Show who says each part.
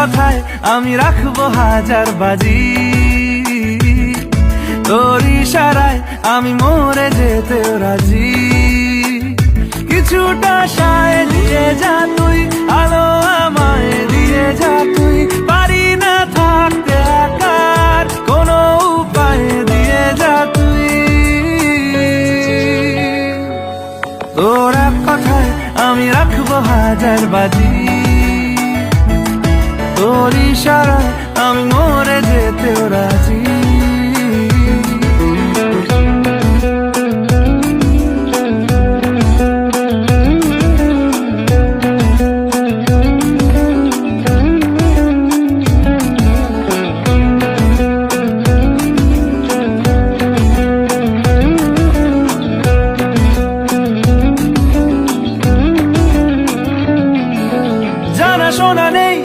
Speaker 1: কথায় আমি রাখবো হাজার বাজি, তোর ইশারায় আমি মরে যেতেও রাজি। কিছুটা সায় দিয়ে যা তুই, আলো আমায় দিয়ে যা তুই, পারি না থাকতে একার কোনো উপায় দিয়ে যা তুই। তোর এক কথায় আমি রাখবো হাজার বাজি, তোর ইশারায় আমি মরে যেতেও রাজি।